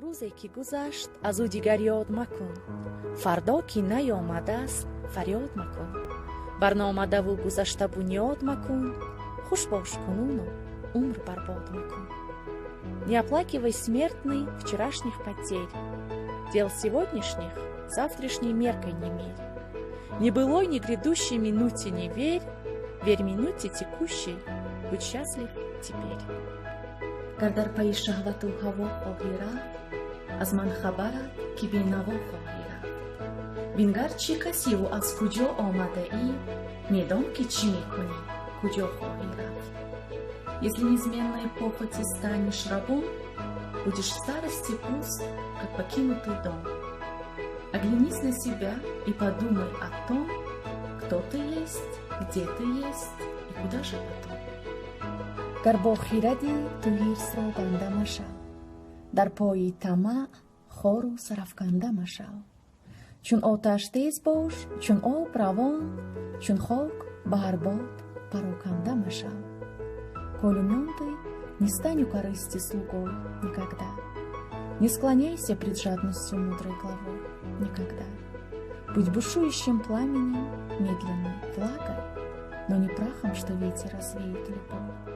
рӯзе ки гузашт аз ӯ дигар ёд макун, фардо ки наёмадааст фарёд макун. Барномадаву гузашта бунёд макун, хуш бош кунуну умр барбод макун. Не оплакивай смертный вчерашних потерь, дел сегодняшних завтрашней меркой не мерь. Ни былой, ни грядущей минуте не верь, верь минуте текущей, будь счастлив теперь. гар дар пайи шаҳвату ҳаво хоҳӣ рафт, аз ман хабарат ки бенаво хоҳӣ рафт. Вингар чӣ касиву аз куҷо омадаӣ, медон ки чӣ мекунӣ, куҷо хоҳӣ рафт. Если неизменной похоти станешь рабом, будешь в старости пуст, как покинутый дом. Оглянись на себя и подумай о том, кто ты есть, где ты есть и куда же потом. гар бо хиради ту ҳирсро банда машав, дар пои тамаъ хору сарафканда машав. чун оташ тез бош, чун об равон, чун хок баҳр бод пароканда машав. Коль умён ты, не стань у корысти слугой никогда, не склоняйся пред жадностью мудрой главой никогда. Будь бушующим пламенем, медленной влагой, но не прахом, что ветер развеет любовь.